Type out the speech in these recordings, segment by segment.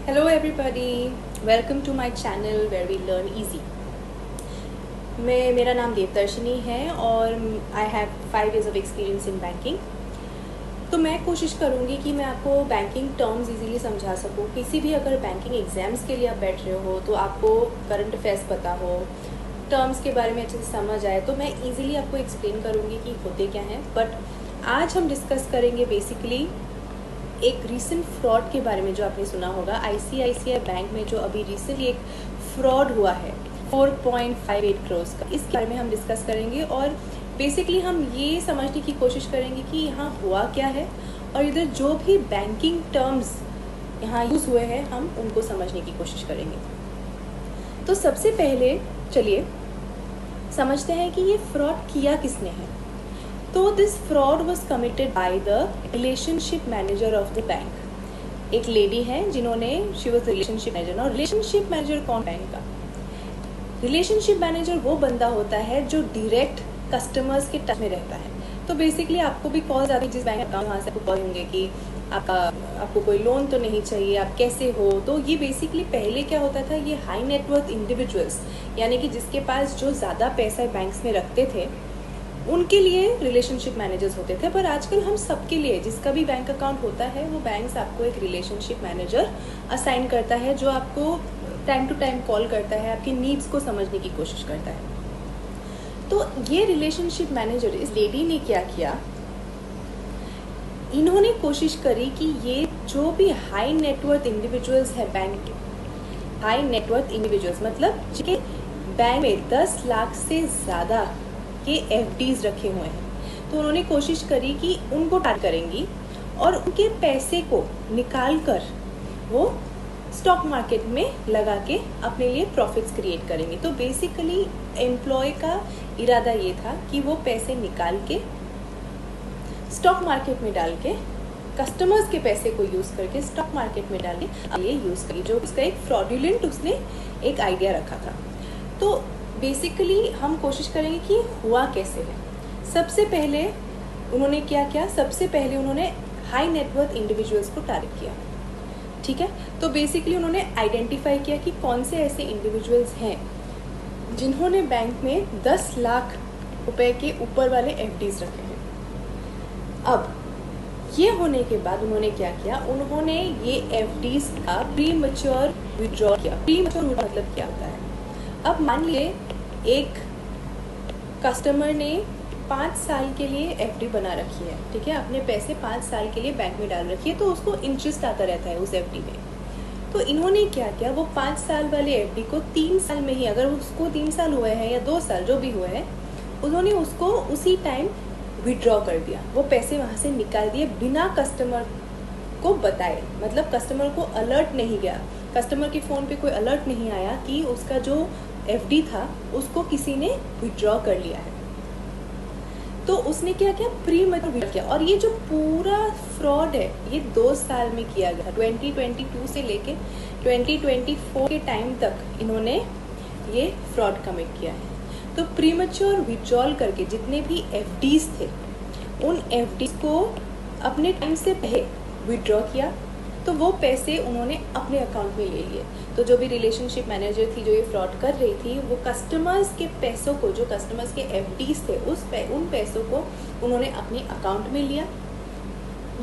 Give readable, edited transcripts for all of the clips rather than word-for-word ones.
Hello everybody, welcome to my channel where we learn easy. मेरा नाम देवदर्शिनी है और I have 5 years of experience in banking. तो मैं कोशिश करूँगी कि मैं आपको बैंकिंग टर्म्स इजीली समझा सकूँ. किसी भी अगर बैंकिंग एग्ज़ाम्स के लिए आप बैठ रहे हो तो आपको करंट अफेयर्स पता हो, टर्म्स के बारे में अच्छे से समझ आए, तो मैं इजीली आपको एक्सप्लेन करूँगी कि होते क्या हैं. बट आज हम डिस्कस करेंगे बेसिकली एक रीसेंट फ्रॉड के बारे में जो आपने सुना होगा. आईसीआईसीआई बैंक में जो अभी रिसेंटली एक फ्रॉड हुआ है 4.58 करोड़ का, इसके बारे में हम डिस्कस करेंगे और बेसिकली हम ये समझने की कोशिश करेंगे कि यहाँ हुआ क्या है और इधर जो भी बैंकिंग टर्म्स यहाँ यूज़ हुए हैं हम उनको समझने की कोशिश करेंगे. तो सबसे पहले चलिए समझते हैं कि ये फ्रॉड किया किसने है. तो this fraud was committed by the relationship manager of the bank. एक लेडी है जिन्होंने शी वॉज रिलेशनशिप मैनेजर. और रिलेशनशिप मैनेजर कौन बैंक का? रिलेशनशिप मैनेजर वो बंदा होता है जो डायरेक्ट कस्टमर्स के टच में रहता है. तो बेसिकली आपको भी कॉल आती है जिस बैंक अकाउंट वहाँ से आपको कॉल होंगे कि आपको कोई लोन तो नहीं चाहिए, आप कैसे हो. तो ये बेसिकली पहले क्या होता था, ये हाई नेटवर्थ इंडिविजुअल्स यानी कि जिसके पास जो ज़्यादा पैसा बैंक्स में रखते थे उनके लिए रिलेशनशिप मैनेजर्स होते थे. पर आजकल हम सबके लिए जिसका भी बैंक अकाउंट होता है वो बैंक्स आपको एक रिलेशनशिप मैनेजर असाइन करता है जो आपको टाइम टू टाइम कॉल करता है, आपकी नीड्स को समझने की कोशिश करता है. तो ये रिलेशनशिप मैनेजर इस लेडी ने क्या किया, इन्होंने कोशिश करी कि ये जो भी हाई नेटवर्थ इंडिविजुअल्स है बैंक के, हाई नेटवर्थ इंडिविजुअल्स मतलब जिनके बैंक में 10 लाख से ज़्यादा के एफडीज रखे हुए हैं, तो उन्होंने कोशिश करी कि उनको टारगेट करेंगी और उनके पैसे को निकाल कर वो स्टॉक मार्केट में लगा के अपने लिए प्रॉफिट्स क्रिएट करेंगे. तो बेसिकली एम्प्लॉय का इरादा ये था कि वो पैसे निकाल के स्टॉक मार्केट में डाल के कस्टमर्स के पैसे को यूज़ करके स्टॉक मार्केट में डाल के ये यूज़ करी, जो उसका एक फ्रॉडुलेंट उसने एक आइडिया रखा था. तो बेसिकली हम कोशिश करेंगे कि हुआ कैसे है. सबसे पहले उन्होंने क्या किया, सबसे पहले उन्होंने हाई नेटवर्थ इंडिविजुअल्स को टारगेट किया. ठीक है, तो बेसिकली उन्होंने आइडेंटिफाई किया कि कौन से ऐसे इंडिविजुअल्स हैं जिन्होंने बैंक में 10 लाख रुपए के ऊपर वाले एफडीज रखे हैं. अब ये होने के बाद उन्होंने क्या किया, उन्होंने ये एफडीज का प्री मैच्योर विड्रॉ किया. प्री मैच्योर मतलब क्या होता है, अब मान लिए एक कस्टमर ने 5 साल के लिए एफडी बना रखी है. ठीक है, अपने पैसे 5 साल के लिए बैंक में डाल रखी है, तो उसको इंटरेस्ट आता रहता है उस एफडी में. तो इन्होंने क्या किया, वो 5 साल वाले एफडी को 3 साल में ही, अगर उसको 3 साल हुए हैं या 2 साल जो भी हुए हैं, उन्होंने उसको उसी टाइम विड्रॉ कर दिया. वो पैसे वहाँ से निकाल दिए बिना कस्टमर को बताए. मतलब कस्टमर को अलर्ट नहीं गया, कस्टमर के फ़ोन पे कोई अलर्ट नहीं आया कि उसका जो एफडी था उसको किसी ने विड्रॉ कर लिया है. तो उसने क्या किया, प्री मैच्योर किया. और ये जो पूरा फ्रॉड है ये 2 साल में किया गया. 2022 से लेके 2024 के टाइम तक इन्होंने ये फ्रॉड कमिट किया है. तो प्री मैच्योर विड्रॉल करके जितने भी एफडीज थे उन एफडीज को अपने टाइम से पहले विड्रॉ किया, तो वो पैसे उन्होंने अपने अकाउंट में ले लिए. तो जो भी रिलेशनशिप मैनेजर थी जो ये फ्रॉड कर रही थी, वो कस्टमर्स के पैसों को, जो कस्टमर्स के एफडीज थे उन पैसों को उन्होंने अपने अकाउंट में लिया.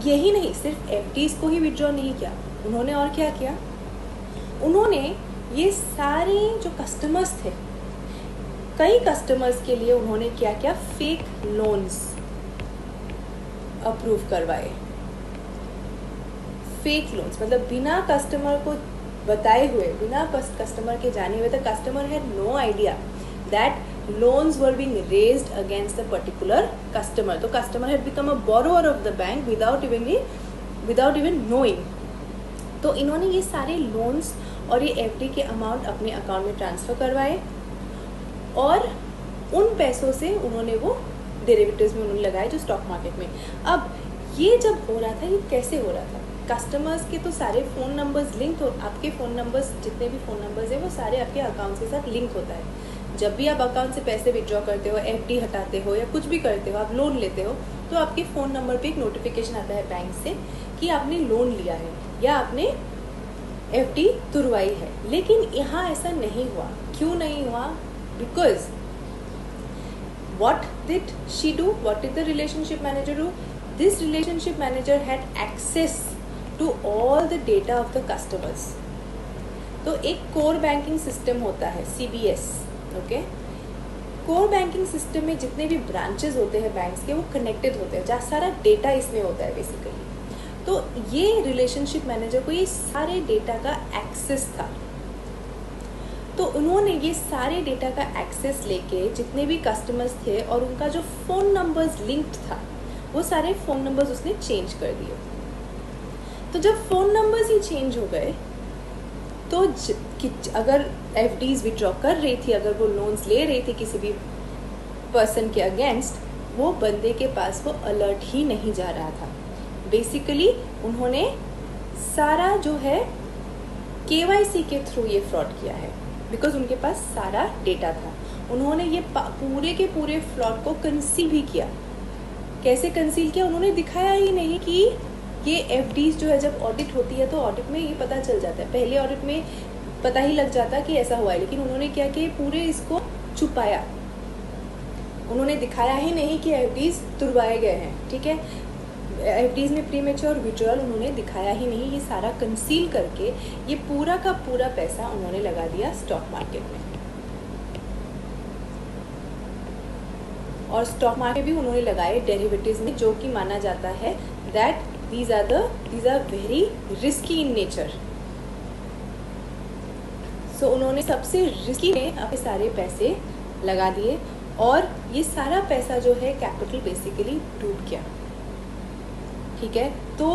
यही नहीं, सिर्फ एफडीज को ही विड्रॉ नहीं किया, उन्होंने और क्या किया, उन्होंने ये सारे जो कस्टमर्स थे, कई कस्टमर्स के लिए उन्होंने क्या किया, फेक लोन्स अप्रूव करवाए. फेक लोन्स मतलब बिना कस्टमर को बताए हुए, बिना कस्टमर के जाने हुए, the customer had no idea that loans were being raised against the particular customer. तो customer had become a borrower of the bank without even knowing. तो इन्होंने ये सारे लोन्स और ये एफडी के अमाउंट अपने अकाउंट में ट्रांसफ़र करवाए और उन पैसों से उन्होंने वो डेरिवेटिव्स में उन्होंने लगाए जो स्टॉक मार्केट में. अब ये जब हो रहा था, ये कैसे हो रहा था, कस्टमर्स के तो सारे फ़ोन नंबर्स लिंक हो, आपके फ़ोन नंबर्स जितने भी फ़ोन नंबर्स हैं वो सारे आपके अकाउंट के साथ लिंक होता है. जब भी आप अकाउंट से पैसे विड्रॉ करते हो, एफडी हटाते हो या कुछ भी करते हो, आप लोन लेते हो, तो आपके फ़ोन नंबर पे एक नोटिफिकेशन आता है बैंक से कि आपने लोन लिया है या आपने एफडी तुरवाई है। लेकिन यहाँ ऐसा नहीं हुआ। क्यों नहीं हुआ? Because what did she do? What did the relationship manager do? This relationship manager had access to all the data of the customers. तो एक कोर बैंकिंग सिस्टम होता है CBS, okay. Core banking system में जितने भी branches होते हैं banks के, वो कनेक्टेड होते हैं, जहाँ सारा डेटा इसमें होता है बेसिकली। तो ये रिलेशनशिप मैनेजर को ये सारे डेटा का एक्सेस था। तो उन्होंने ये सारे डेटा का एक्सेस लेके जितने भी कस्टमर्स थे और उनका जो फ़ोन नंबर्स लिंक्ड था, वो सारे फ़ोन नंबर्स उसने चेंज कर दिए। तो जब फ़ोन नंबर्स ही चेंज हो गए, तो अगर एफडीज विड्रॉ कर रही थी, अगर वो लोन्स ले रही थी किसी भी पर्सन के अगेंस्ट, वो बंदे के पास वो अलर्ट ही नहीं जा रहा था। बेसिकली उन्होंने सारा जो है KYC के थ्रू ये फ्रॉड किया है, बिकॉज उनके पास सारा डेटा था। उन्होंने ये पूरे के पूरे फ्रॉड को कंसील भी किया। कैसे कंसील किया? उन्होंने दिखाया ही नहीं कि ये एफडीज जो है, जब ऑडिट होती है तो ऑडिट में ये पता चल जाता है। पहले ऑडिट में पता ही लग जाता कि ऐसा हुआ है, लेकिन उन्होंने क्या किया, पूरे इसको छुपाया। उन्होंने दिखाया ही नहीं कि एफडीज तुड़वाए गए हैं, ठीक है। एफडीज में प्रीमेच्योर विड्रॉल उन्होंने दिखाया ही नहीं। ये सारा कंसील करके ये पूरा का पूरा पैसा उन्होंने लगा दिया स्टॉक मार्केट में। और स्टॉक मार्केट भी उन्होंने लगाए डेरिवेटिव्स में, जो कि माना जाता है that these are very risky in nature. So उन्होंने सबसे रिस्की में अपने सारे पैसे लगा दिए और ये सारा पैसा जो है कैपिटल बेसिकली डूब गया, ठीक है। तो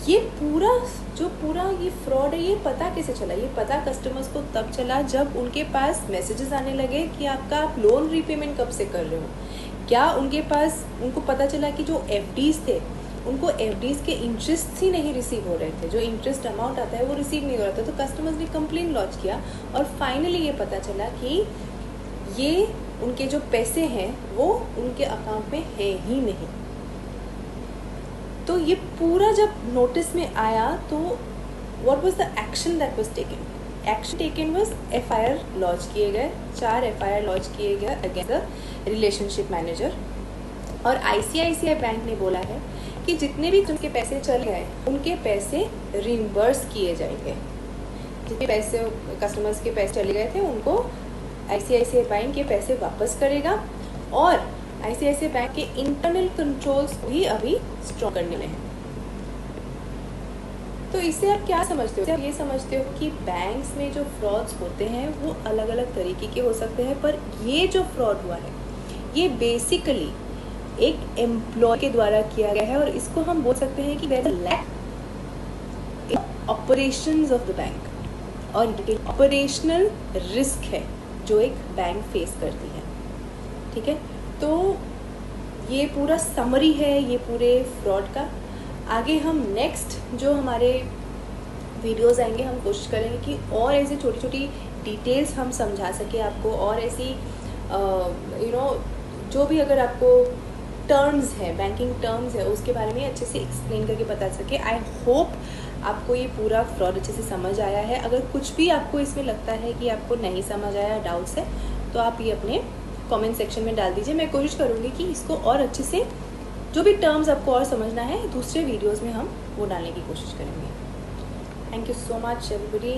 ये पूरा ये फ्रॉड है, ये पता कैसे चला? ये पता कस्टमर्स को तब चला जब उनके पास मैसेजेस आने लगे कि आप लोन रीपेमेंट कब से कर रहे हो। क्या उनको पता चला कि जो एफडीज थे, उनको एफडीज के इंटरेस्ट ही नहीं रिसीव हो रहे थे। जो इंटरेस्ट अमाउंट आता है वो रिसीव नहीं हो रहा था। तो कस्टमर्स ने कंप्लेन लॉन्च किया और फाइनली ये पता चला कि ये उनके जो पैसे हैं वो उनके अकाउंट में है ही नहीं। तो ये पूरा जब नोटिस में आया, तो what was the action that was taken? Action taken was FIR launch किए गए। 4 FIR लॉन्च किए गए अगेंस्ट द रिलेशनशिप मैनेजर। और ICICI बैंक ने बोला है कि जितने भी उनके पैसे चल गए, उनके पैसे रिम्बर्स किए जाएंगे। जितने पैसे कस्टमर्स के पैसे चले गए थे, उनको ICICI बैंक ये पैसे वापस करेगा। और ICICI बैंक के इंटरनल कंट्रोल्स भी अभी स्ट्रॉन्ग करने में है। तो इससे आप क्या समझते हो? आप ये समझते हो कि बैंक्स में जो फ्रॉड्स होते हैं वो अलग अलग तरीके के हो सकते हैं, पर ये जो फ्रॉड हुआ है ये बेसिकली एक एम्प्लॉय के द्वारा किया गया है। और इसको हम बोल सकते हैं कि there is lack in operations of the bank, और ऑपरेशनल रिस्क है जो एक बैंक फेस करती है, ठीक है। तो ये पूरा समरी है ये पूरे फ्रॉड का। आगे हम नेक्स्ट जो हमारे वीडियोस आएंगे, हम कोशिश करेंगे कि और ऐसी छोटी छोटी डिटेल्स हम समझा सके आपको, और ऐसी जो भी अगर आपको टर्म्स है, बैंकिंग टर्म्स है, उसके बारे में अच्छे से एक्सप्लेन करके बता सके। आई होप आपको ये पूरा फ्रॉड अच्छे से समझ आया है। अगर कुछ भी आपको इसमें लगता है कि आपको नहीं समझ आया, डाउट्स है, तो आप ये अपने कमेंट सेक्शन में डाल दीजिए। मैं कोशिश करूँगी कि इसको और अच्छे से, जो भी टर्म्स आपको और समझना है, दूसरे वीडियोज़ में हम वो डालने की कोशिश करेंगे। Thank you so much everybody.